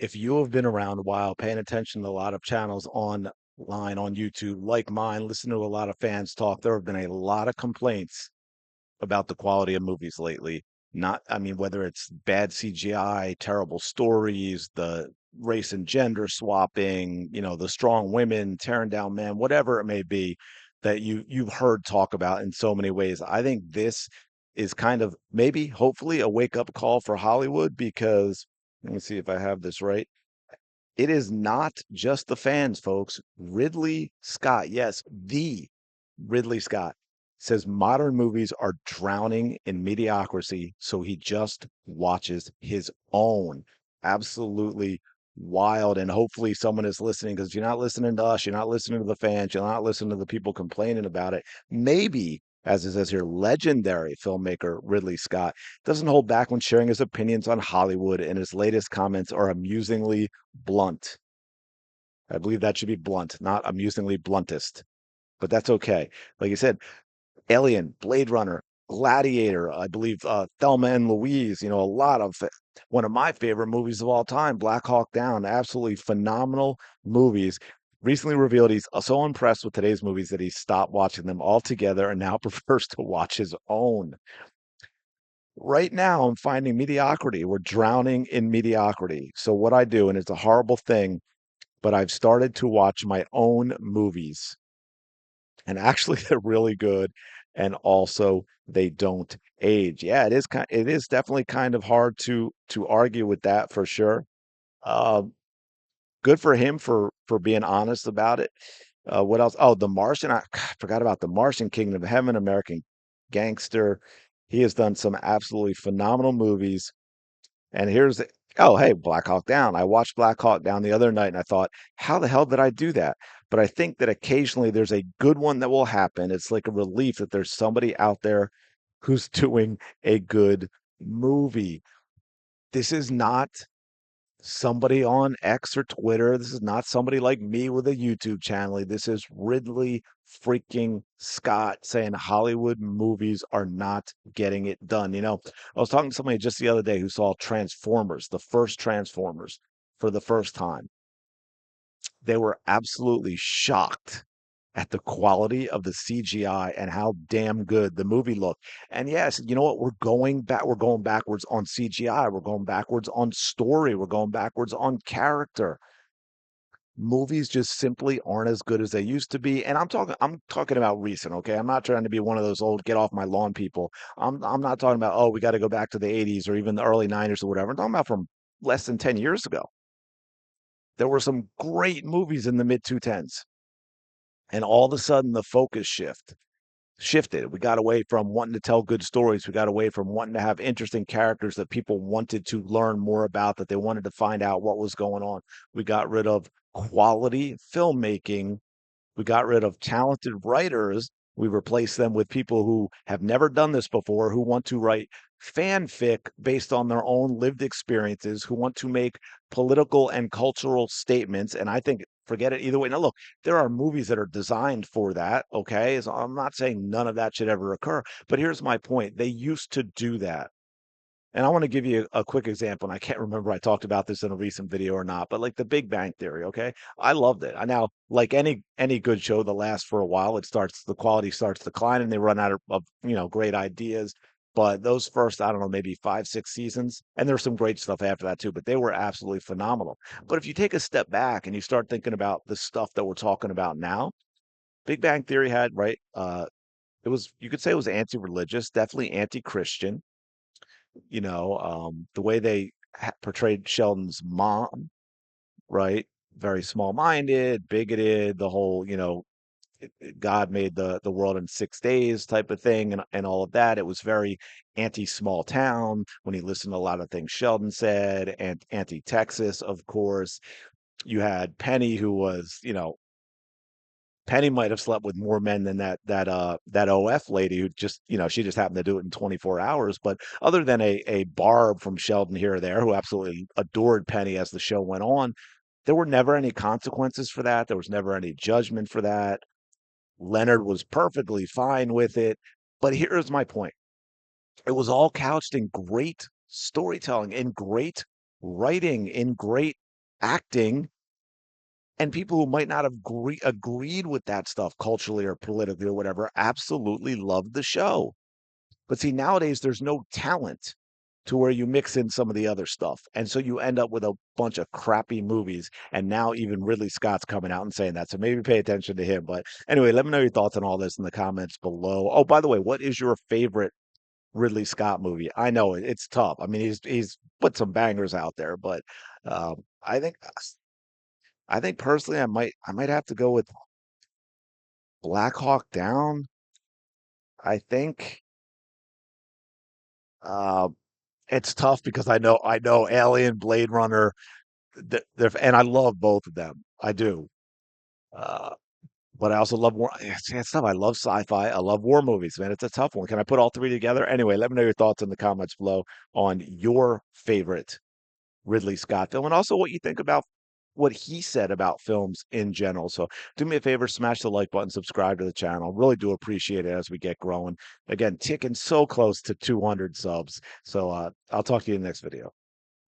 if you have been around a while, paying attention to a lot of channels online on YouTube, like mine, listen to a lot of fans talk, there have been a lot of complaints about the quality of movies lately. Not, I mean, whether it's bad CGI, terrible stories, the race and gender swapping, the strong women tearing down men, whatever it may be that you've heard talk about in so many ways. I think this is kind of maybe, hopefully, a wake up call for Hollywood because let me see if I have this right. It is not just the fans, folks. Ridley Scott, yes, the Ridley Scott says modern movies are drowning in mediocrity, so he just watches his own. Absolutely wild. And hopefully someone is listening because you're not listening to us, you're not listening to the fans, you're not listening to the people complaining about it. Maybe, as it says here, legendary filmmaker Ridley Scott doesn't hold back when sharing his opinions on Hollywood, and his latest comments are amusingly blunt. I believe that should be blunt, not amusingly bluntest, but that's okay. Like you said, Alien, Blade Runner, Gladiator, I believe Thelma and Louise, a lot of one of my favorite movies of all time, Black Hawk Down, absolutely phenomenal movies. Recently revealed he's so impressed with today's movies that he stopped watching them altogether and now prefers to watch his own. Right now, I'm finding mediocrity. We're drowning in mediocrity. So, what I do, and it's a horrible thing, but I've started to watch my own movies. And actually, they're really good. And also, they don't age. Yeah, it is definitely kind of hard to argue with that for sure. Uh, Good for him for being honest about it. What else? Oh, The Martian. I forgot about The Martian, Kingdom of Heaven, American Gangster. He has done some absolutely phenomenal movies. And oh, hey, Black Hawk Down. I watched Black Hawk Down the other night and I thought, how the hell did I do that? But I think that occasionally there's a good one that will happen. It's like a relief that there's somebody out there who's doing a good movie. This is not somebody on X or Twitter. This is not somebody like me with a YouTube channel. This is Ridley freaking Scott saying Hollywood movies are not getting it done. I was talking to somebody just the other day who saw Transformers, the first Transformers, for the first time. They were absolutely shocked at the quality of the CGI and how damn good the movie looked. And yes, you know what? We're going backwards on CGI. We're going backwards on story. We're going backwards on character. Movies just simply aren't as good as they used to be. And I'm talking about recent, okay? I'm not trying to be one of those old get off my lawn people. I'm not talking about, oh, we got to go back to the 80s or even the early 90s or whatever. I'm talking about from less than 10 years ago. There were some great movies in the mid 2010s. And all of a sudden the focus shifted. We got away from wanting to tell good stories. We got away from wanting to have interesting characters that people wanted to learn more about, that they wanted to find out what was going on. We got rid of quality filmmaking. We got rid of talented writers. We replaced them with people who have never done this before, who want to write fanfic based on their own lived experiences, who want to make political and cultural statements. And I think, forget it either way. Now, look, there are movies that are designed for that. Okay. So I'm not saying none of that should ever occur. But here's my point: they used to do that. And I want to give you a quick example, and I can't remember I talked about this in a recent video or not, but like The Big Bang Theory, okay? I loved it. I now, like any good show that lasts for a while, the quality starts declining, they run out of great ideas. But those first, I don't know, maybe 5, 6 seasons, and there's some great stuff after that too, but they were absolutely phenomenal. But if you take a step back and you start thinking about the stuff that we're talking about now, Big Bang Theory had, right? You could say it was anti-religious, definitely anti-Christian. The way they portrayed Sheldon's mom, right? Very small-minded, bigoted, the whole, God made the world in 6 days type of thing and all of that. It was very anti-small town when he listened to a lot of things Sheldon said, and anti-Texas, of course. You had Penny, who was, Penny might have slept with more men than that OF lady who just, she just happened to do it in 24 hours. But other than a Barb from Sheldon here or there who absolutely adored Penny as the show went on, there were never any consequences for that. There was never any judgment for that. Leonard was perfectly fine with it. But here's my point. It was all couched in great storytelling, in great writing, in great acting, and people who might not have agreed with that stuff culturally or politically or whatever absolutely loved the show. But see, nowadays there's no talent to where you mix in some of the other stuff. And so you end up with a bunch of crappy movies. And now even Ridley Scott's coming out and saying that. So maybe pay attention to him. But anyway, let me know your thoughts on all this in the comments below. Oh, by the way, what is your favorite Ridley Scott movie? I know it's tough. I mean, he's put some bangers out there, but I think personally I might have to go with Black Hawk Down. I think uh it's tough because I know Alien, Blade Runner, and I love both of them. I do. Uh, but I also love war. It's tough. I love sci-fi. I love war movies, man. It's a tough one. Can I put all three together? Anyway, let me know your thoughts in the comments below on your favorite Ridley Scott film, and also what you think about what he said about films in general. So do me a favor, smash the like button, subscribe to the channel. Really do appreciate it as we get growing. Again, ticking so close to 200 subs. So I'll talk to you in the next video.